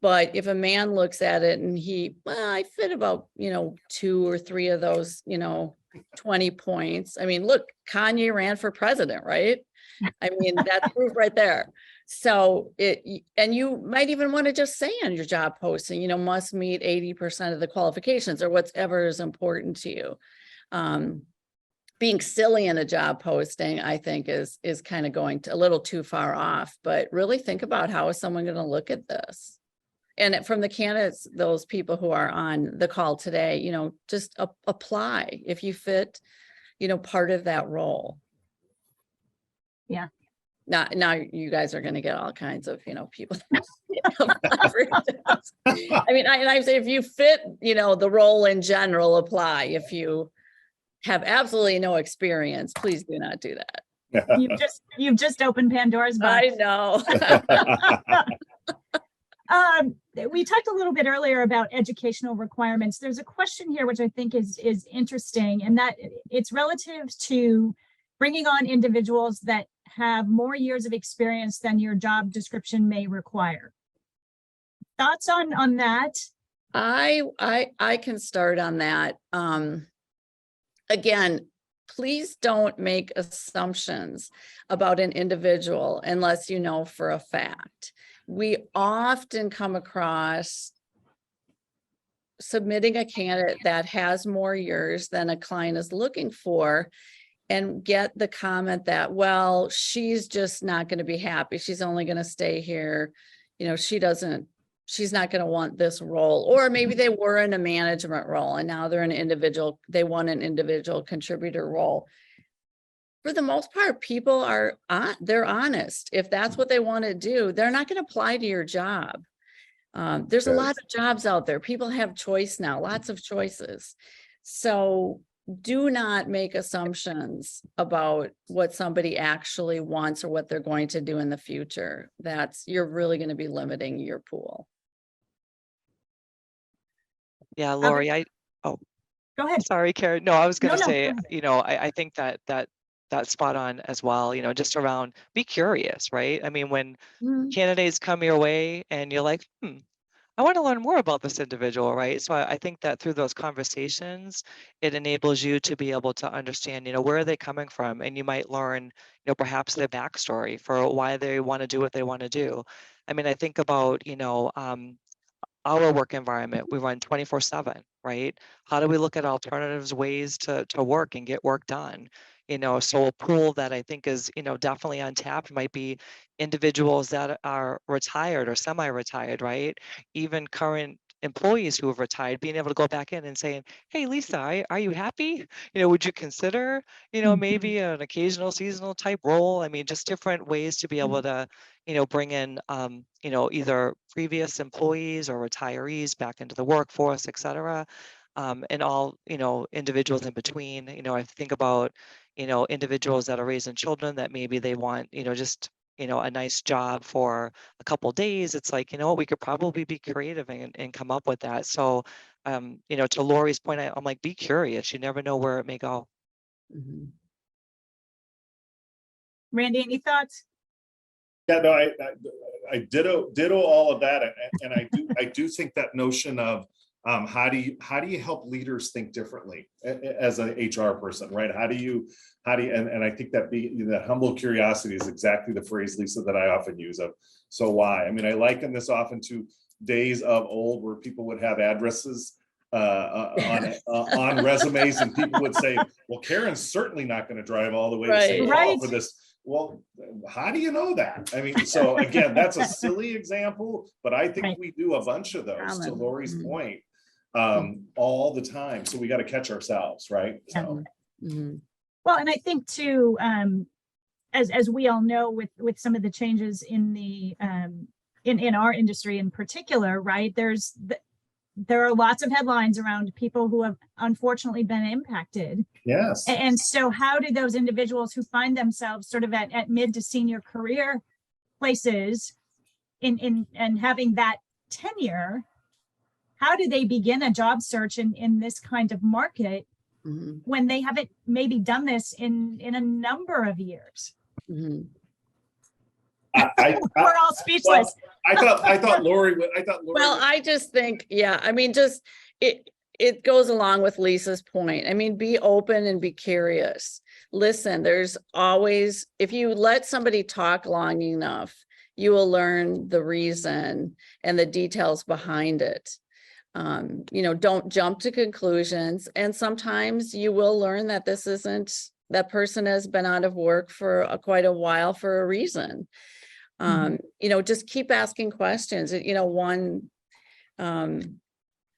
But if a man looks at it and I fit about, 2 or 3 of those, 20 points. I mean, look, Kanye ran for president, right? I mean, that's proof right there. So and you might even want to just say on your job posting, must meet 80% of the qualifications or whatever is important to you. Being silly in a job posting, I think is kind of going a little too far off, but really think about, how is someone going to look at this? And from the candidates, those people who are on the call today, just apply if you fit, part of that role. Yeah. Now you guys are going to get all kinds of, people. I mean, I say if you fit, the role in general, apply. If you have absolutely no experience, please do not do that. You've just opened Pandora's box. I know. We talked a little bit earlier about educational requirements. There's a question here which I think is interesting, and that it's relative to bringing on individuals that have more years of experience than your job description may require. Thoughts on that? I can start on that. Again, please don't make assumptions about an individual unless you know for a fact. We often come across submitting a candidate that has more years than a client is looking for. and get the comment that, well, she's just not going to be happy. She's only going to stay here. You know, she's not going to want this role. Or maybe they were in a management role and now they're they want an individual contributor role. For the most part, people they're honest. If that's what they want to do, they're not going to apply to your job. There's a lot of jobs out there. People have choice now, lots of choices. So do not make assumptions about what somebody actually wants or what they're going to do in the future. You're really going to be limiting your pool. Yeah, Lori, Go ahead. sorry, Karen. No, I was going to No, say, go ahead. you know, I think that's spot on as well, you know, just around be curious, right? I mean, when candidates come your way and you're like, I want to learn more about this individual, right? So I think that through those conversations, it enables you to be able to understand, you know, where are they coming from? And you might learn, you know, perhaps their backstory for why they want to do what they want to do. I mean, I think about, you know, our work environment, we run 24/7, right? How do we look at alternatives, ways to work and get work done? You know, so a pool that I think is, you know, definitely untapped might be individuals that are retired or semi-retired, right? Even current employees who have retired, being able to go back in and saying, hey, Lisa, are you happy? You know, would you consider, you know, maybe an occasional seasonal type role? I mean, just different ways to be able to, you know, bring in, you know, either previous employees or retirees back into the workforce, et cetera. And all, you know, individuals in between. You know, I think about, you know, individuals that are raising children that maybe they want, you know, just, you know, a nice job for a couple of days. It's like, you know what, we could probably be creative and come up with that. So, you know, to Lori's point, I'm like, be curious. You never know where it may go. Randy, any thoughts? Yeah, no, I ditto all of that, and I do think that notion of how do you help leaders think differently as an HR person, right? How do you and I think that that humble curiosity is exactly the phrase, Lisa, that I often use of so why. I mean, I liken this often to days of old where people would have addresses on resumes, and people would say, well, Karen's certainly not going to drive all the way to St. Paul for this. Well, how do you know that? I mean, so again, that's a silly example, but I think we do a bunch of those, to Lori's point, all the time. So we got to catch ourselves, right? So. Well, and I think too, as we all know, with some of the changes in the in our industry in particular, right? There are lots of headlines around people who have unfortunately been impacted. Yes. And so how do those individuals who find themselves sort of at mid to senior career places in having that tenure, how do they begin a job search in this kind of market when they haven't maybe done this in a number of years? We're all speechless. Well, I thought Lori. Well, I just think, yeah, I mean, just it goes along with Lisa's point. I mean, be open and be curious. Listen, there's always, if you let somebody talk long enough, you will learn the reason and the details behind it. You know, don't jump to conclusions. And sometimes you will learn that that person has been out of work for quite a while for a reason. You know, just keep asking questions. You know,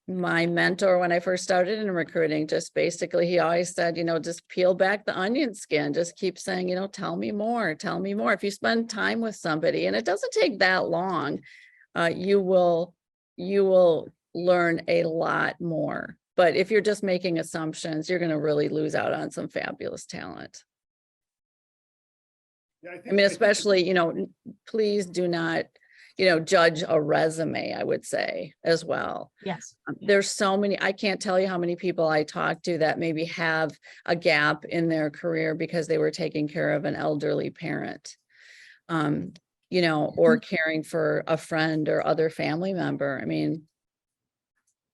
my mentor, when I first started in recruiting, just basically, he always said, you know, just peel back the onion skin, just keep saying, you know, tell me more. If you spend time with somebody, and it doesn't take that long, you will learn a lot more. But if you're just making assumptions, you're going to really lose out on some fabulous talent. Yeah, I mean, especially, you know, please do not, you know, judge a resume, I would say as well. Yes. There's so many, I can't tell you how many people I talk to that maybe have a gap in their career because they were taking care of an elderly parent, you know, or caring for a friend or other family member. I mean,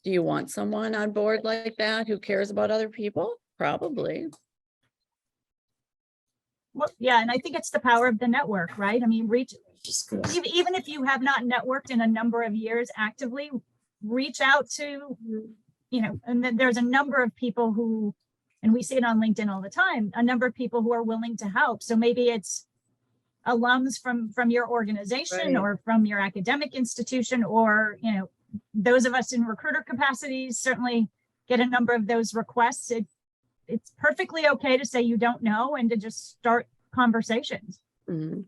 do you want someone on board like that who cares about other people? Probably. Well, yeah, and I think it's the power of the network, right? I mean, even if you have not networked in a number of years actively, reach out to, you know, and then there's a number of people who and we see it on LinkedIn all the time, a number of people who are willing to help. So maybe it's alums from your organization Right. or from your academic institution, or, you know, those of us in recruiter capacities certainly get a number of those requests. It's perfectly okay to say you don't know and to just start conversations. Mhm.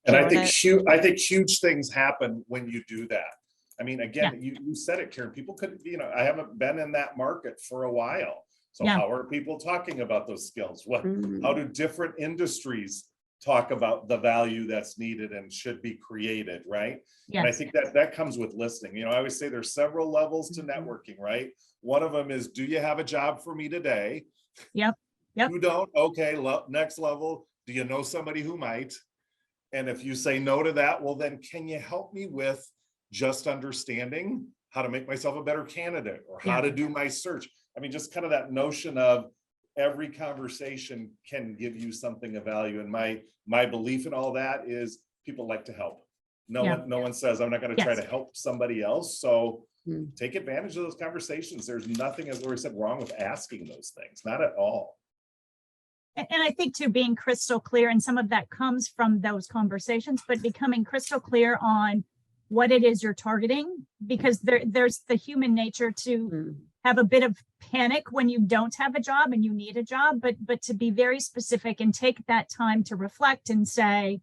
And I Karen, think I think huge things happen when you do that. I mean, again, you said it, Karen, people could, you know, I haven't been in that market for a while. So Yeah. how are people talking about those skills? How Mhm. do different industries talk about the value that's needed and should be created, right? And I Yes. think that comes with listening. You know, I always say there's several levels to networking, right? One of them is, do you have a job for me today? Yep. You don't? Okay, next level, do you know somebody who might? And if you say no to that, well, then can you help me with just understanding how to make myself a better candidate or how to do my search? I mean, just kind of that notion of every conversation can give you something of value. And my belief in all that is people like to help. No one says, I'm not going to try to help somebody else. So take advantage of those conversations. There's nothing, as Lori said, wrong with asking those things, not at all. And I think too, being crystal clear, and some of that comes from those conversations, but becoming crystal clear on what it is you're targeting, because there's the human nature to have a bit of panic when you don't have a job and you need a job, but to be very specific and take that time to reflect and say,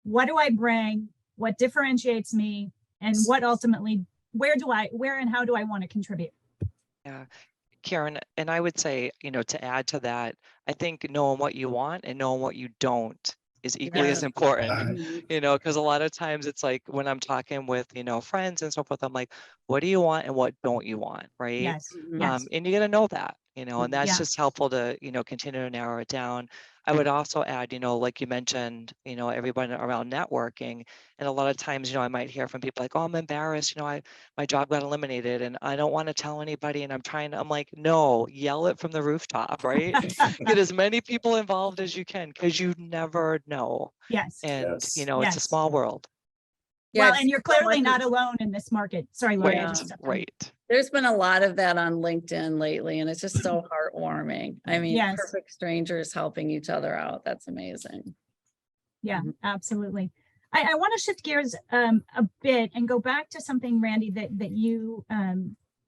what do I bring? What differentiates me? And what ultimately, where and how do I want to contribute? Yeah, Karen, and I would say, you know, to add to that, I think knowing what you want and knowing what you don't is equally as important, Mhm. you know, because a lot of times it's like when I'm talking with, you know, friends and so forth, I'm like, what do you want and what don't you want, right? Yes. Mhm. Yes. And you got to know that, you know, and that's Yeah. just helpful to, you know, continue to narrow it down. I would also add, you know, like you mentioned, you know, everyone around networking. And a lot of times, you know, I might hear from people like, oh, I'm embarrassed, you know, my job got eliminated and I don't want to tell anybody. And I'm like, no, yell it from the rooftop, right? Get as many people involved as you can, because you never know. Yes. And, Yes. you know, it's a Yes. small world. Well, I've and you're seen so clearly much not of- alone in this market. Sorry, Lori. I Right, just stepped in. right. There's been a lot of that on LinkedIn lately, and it's just so heartwarming. I mean, Yes. perfect strangers helping each other out. That's amazing. Yeah, Mhm. absolutely. I want to shift gears a bit and go back to something, Randy, that you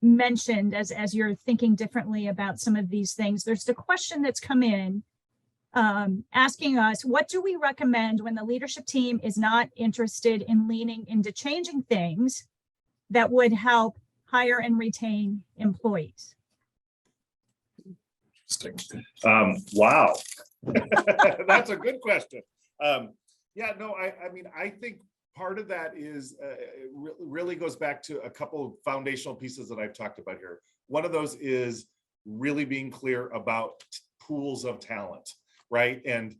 mentioned as you're thinking differently about some of these things. There's the question that's come in asking us, what do we recommend when the leadership team is not interested in leaning into changing things that would help hire and retain employees? Interesting. Wow. That's a good question. Yeah, no, I mean, I think part of that is it really goes back to a couple of foundational pieces that I've talked about here. One of those is really being clear about pools of talent, right? And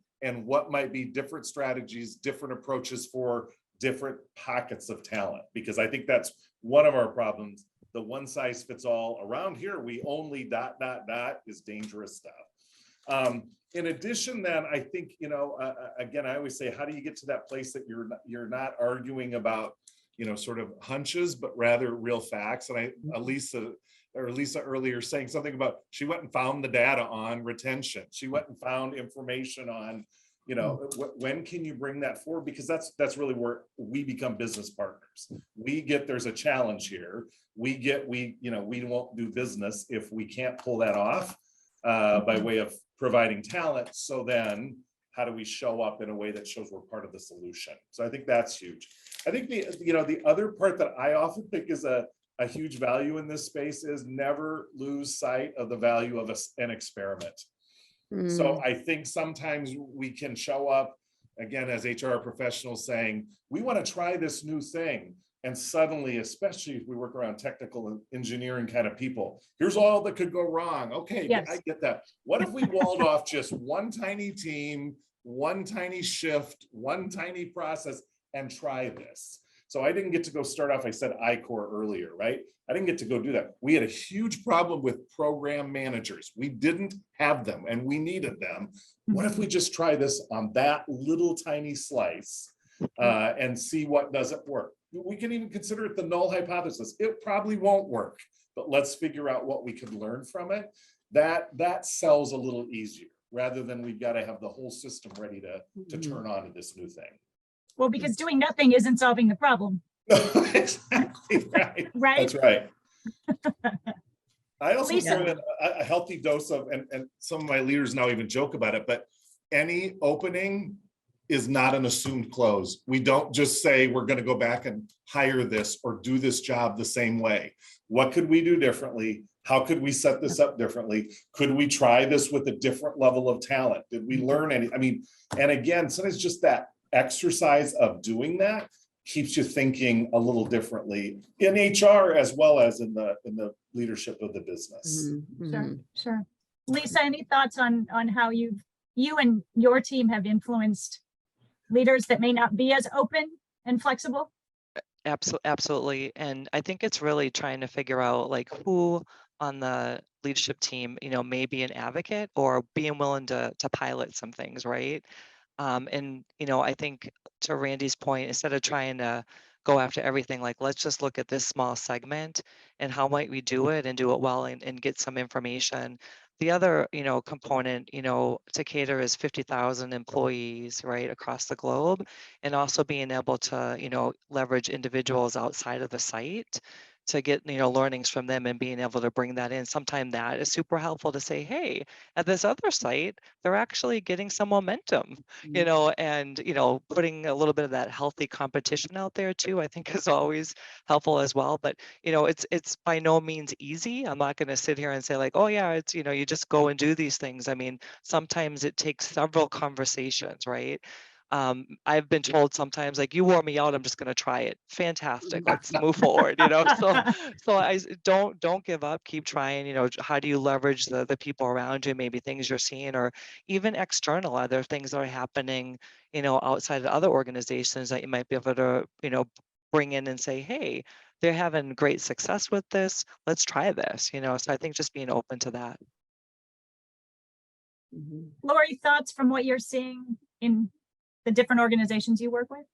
what might be different strategies, different approaches for different pockets of talent, because I think that's one of our problems. The one size fits all around here, we only ... is dangerous stuff. In addition, then I think, you know, again, I always say, how do you get to that place that you're not arguing about, you know, sort of hunches, but rather real facts? And Lisa earlier saying something about, she went and found the data on retention. She went and found information on, you know, when can you bring that forward? Because that's really where we become business partners. There's a challenge here. We won't do business if we can't pull that off by way of providing talent. So then how do we show up in a way that shows we're part of the solution? So I think that's huge. I think the other part that I often think is a huge value in this space is never lose sight of the value of an experiment. So I think sometimes we can show up again as HR professionals saying, we want to try this new thing. And suddenly, especially if we work around technical and engineering kind of people, here's all that could go wrong. Okay, Yes. I get that. What if we walled off just one tiny team, one tiny shift, one tiny process, and try this? So I didn't get to go start off, I said I-Corps earlier, right? I didn't get to go do that. We had a huge problem with program managers. We didn't have them and we needed them. What if we just try this on that little tiny slice and see what doesn't work? We can even consider it the null hypothesis. It probably won't work, but let's figure out what we could learn from it. that sells a little easier rather than we've got to have the whole system ready to Mhm. turn on to this new thing. Well, because doing nothing isn't solving the problem, Exactly right. right? That's right. I also Lisa. throw in a healthy dose of, and some of my leaders now even joke about it, but any opening is not an assumed close. We don't just say we're going to go back and hire this or do this job the same way. What could we do differently? How could we set this up differently? Could we try this with a different level of talent? Did we learn any? I mean, and again, sometimes just that exercise of doing that keeps you thinking a little differently in HR as well as in the leadership of the business. Mhm, Sure, mhm. sure. Lisa, any thoughts on how you and your team have influenced leaders that may not be as open and flexible? Absolutely. And I think it's really trying to figure out like who on the leadership team, may be an advocate or being willing to pilot some things, right? And I think to Randy's point, instead of trying to go after everything, like let's just look at this small segment and how might we do it and do it well and get some information. The other, component, to cater is 50,000 employees, right, across the globe, and also being able to, leverage individuals outside of the site to get, learnings from them and being able to bring that in. Sometimes that is super helpful to say, hey, at this other site, they're actually getting some momentum, and, putting a little bit of that healthy competition out there too, I think is always helpful as well. But, it's by no means easy. I'm not going to sit here and say like, oh yeah, it's, you just go and do these things. I mean, sometimes it takes several conversations, right? I've been told sometimes like you wore me out, I'm just going to try it. Fantastic. Let's move forward, so don't give up, keep trying. How do you leverage the people around you, maybe things you're seeing, or even external other things that are happening, outside of other organizations that you might be able to, bring in and say, hey, they're having great success with this. Let's try this, so I think just being open to that. Mhm. Lori, thoughts from what you're seeing in the different organizations you work with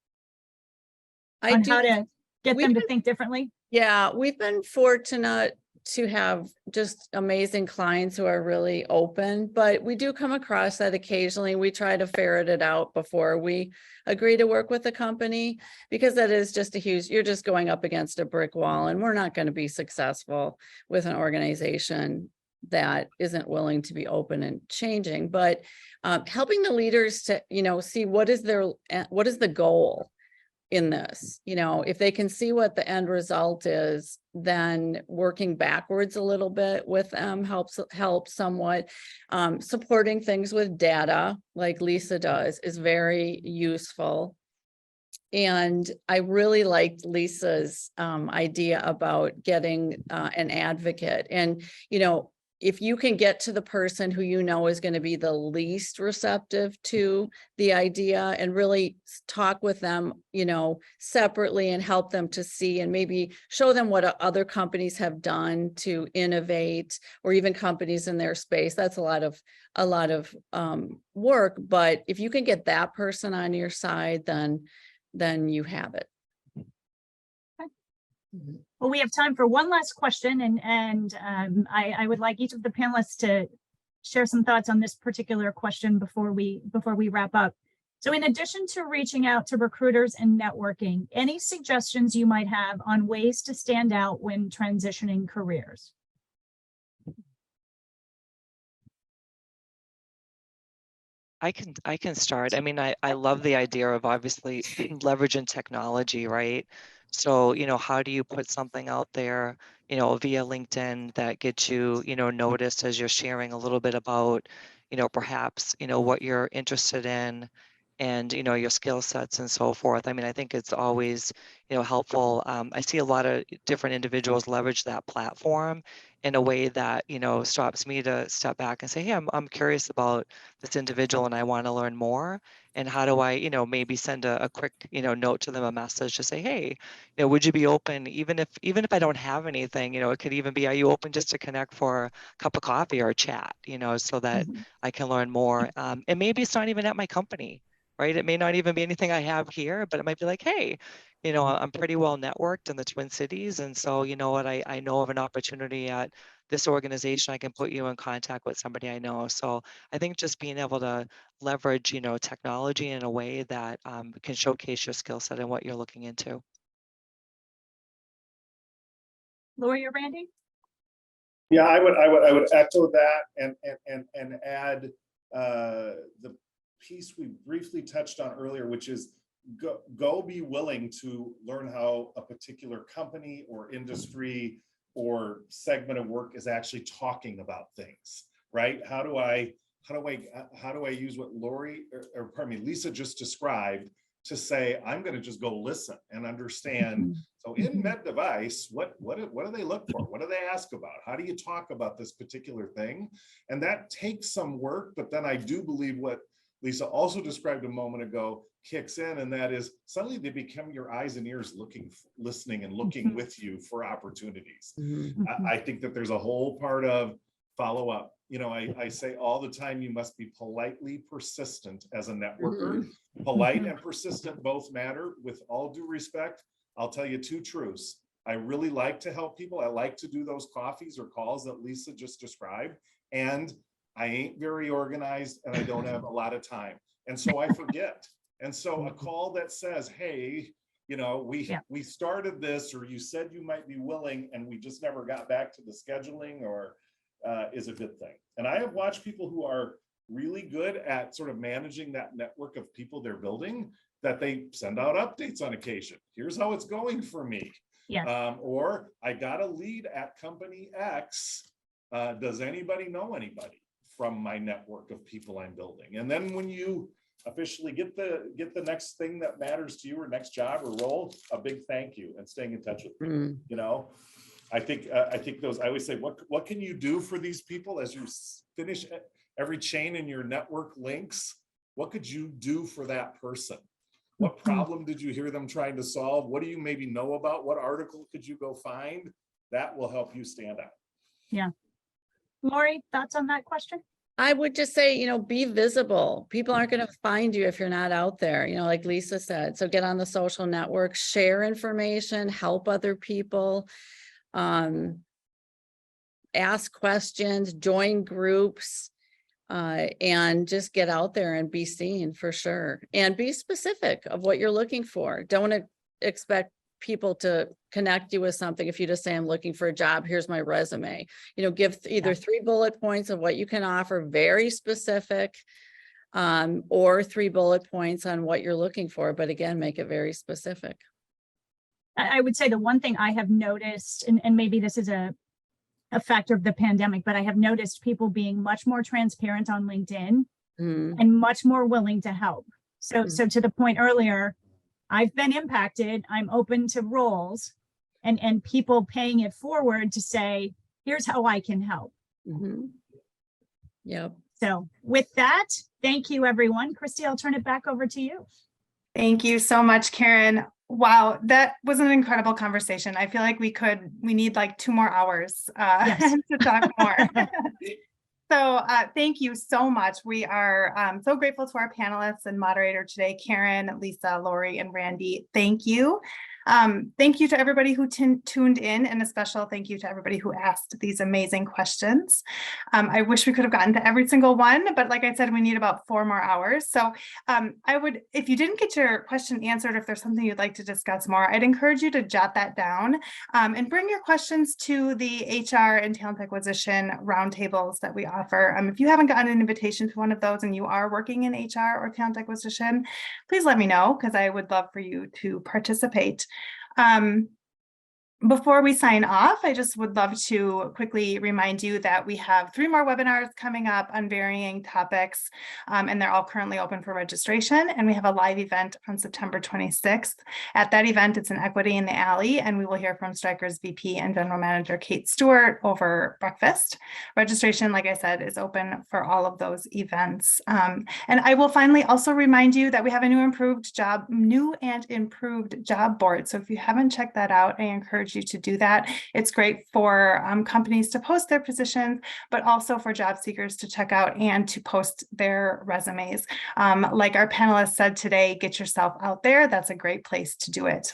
I on do. how to get we've them to been- think differently? Yeah, we've been fortunate to have just amazing clients who are really open, but we do come across that occasionally. We try to ferret it out before we agree to work with a company, because that is just you're just going up against a brick wall, and we're not going to be successful with an organization that isn't willing to be open and changing. But helping the leaders to, see what is the goal in this. If they can see what the end result is, then working backwards a little bit with them helps somewhat. Supporting things with data like Lisa does is very useful. And I really liked Lisa's idea about getting an advocate. And, if you can get to the person who is going to be the least receptive to the idea and really talk with them, separately and help them to see and maybe show them what other companies have done to innovate, or even companies in their space, that's a lot of work. But if you can get that person on your side, then you have it. Well, we have time for one last question, and I would like each of the panelists to share some thoughts on this particular question before we wrap up. So in addition to reaching out to recruiters and networking, any suggestions you might have on ways to stand out when transitioning careers? I can start. I mean, I love the idea of obviously leveraging technology, right? So, how do you put something out there, via LinkedIn that gets you, noticed as you're sharing a little bit about, perhaps, what you're interested in and, your skill sets and so forth. I mean, I think it's always, helpful. I see a lot of different individuals leverage that platform in a way that, stops me to step back and say, hey, I'm curious about this individual and I want to learn more. And how do I, maybe send a quick, note to them, a message to say, hey, would you be open, even if I don't have anything, it could even be, are you open just to connect for a cup of coffee or a chat, so that I can learn more. And maybe it's not even at my company, right? It may not even be anything I have here, but it might be like, hey, I'm pretty well networked in the Twin Cities. And so, you know what, I know of an opportunity at this organization, I can put you in contact with somebody I know. So I think just being able to leverage, technology in a way that can showcase your skill set and what you're looking into. Lori or Randy? Yeah, I would echo that and add the piece we briefly touched on earlier, which is go be willing to learn how a particular company or industry or segment of work is actually talking about things, right? How do I use what Lori or pardon me, Lisa just described to say, I'm going to just go listen and understand. So in med device, what do they look for? What do they ask about? How do you talk about this particular thing? And that takes some work, but then I do believe what Lisa also described a moment ago kicks in, and that is suddenly they become your eyes and ears listening and looking with you for opportunities. I think that there's a whole part of follow up. I say all the time, you must be politely persistent as a networker. Polite and persistent both matter. With all due respect, I'll tell you two truths. I really like to help people. I like to do those coffees or calls that Lisa just described. And I ain't very organized and I don't have a lot of time. And so I forget. And so a call that says, hey, we started this, or you said you might be willing, and we just never got back to the scheduling, or is a good thing. And I have watched people who are really good at sort of managing that network of people they're building, that they send out updates on occasion. Here's how it's going for me. Or I got a lead at company X. Does anybody know anybody from my network of people I'm building? And then when you officially get the next thing that matters to you, or next job or role, a big thank you, and staying in touch with people. I think those, I always say, what can you do for these people as you finish every chain in your network links? What could you do for that person? What problem did you hear them trying to solve? What do you maybe know about? What article could you go find? That will help you stand out. Yeah. Lori, thoughts on that question? I would just say, be visible. People aren't going to find you if you're not out there, like Lisa said. So get on the social networks, share information, help other people, ask questions, join groups, and just get out there and be seen for sure. And be specific of what you're looking for. Don't expect people to connect you with something if you just say, I'm looking for a job, here's my resume. Give either 3 bullet points of what you can offer, very specific, or 3 bullet points on what you're looking for, but again, make it very specific. I would say the one thing I have noticed, and maybe this is a factor of the pandemic, but I have noticed people being much more transparent on LinkedIn and much more willing to help. So to the point earlier, I've been impacted. I'm open to roles, and people paying it forward to say, here's how I can help. Yep. So with that, thank you, everyone. Christy, I'll turn it back over to you. Thank you so much, Karen. Wow, that was an incredible conversation. I feel like we need like 2 more hours to talk more. So thank you so much. We are so grateful to our panelists and moderator today, Karen, Lisa, Lori, and Randy. Thank you. Thank you to everybody who tuned in, and a special thank you to everybody who asked these amazing questions. I wish we could have gotten to every single one, but like I said, we need about 4 more hours. So if you didn't get your question answered, if there's something you'd like to discuss more, I'd encourage you to jot that down and bring your questions to the HR and talent acquisition roundtables that we offer. If you haven't gotten an invitation to one of those and you are working in HR or talent acquisition, please let me know, because I would love for you to participate. Before we sign off, I just would love to quickly remind you that we have 3 more webinars coming up on varying topics, and they're all currently open for registration. And we have a live event on September 26th. At that event, it's an Equity in the Alley, and we will hear from Stryker's VP and General Manager Kate Stewart over breakfast. Registration, like I said, is open for all of those events. And I will finally also remind you that we have a new and improved job board. So if you haven't checked that out, I encourage encourage you to do that. It's great for companies to post their positions, but also for job seekers to check out and to post their resumes. Like our panelists said today, get yourself out there. That's a great place to do it.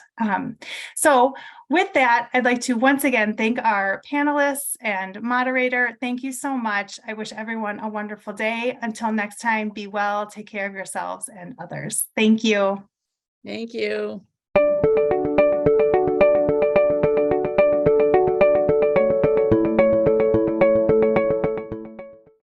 So with that, I'd like to once again thank our panelists and moderator. Thank you so much. I wish everyone a wonderful day. Until next time, be well, take care of yourselves and others. Thank you. Thank you.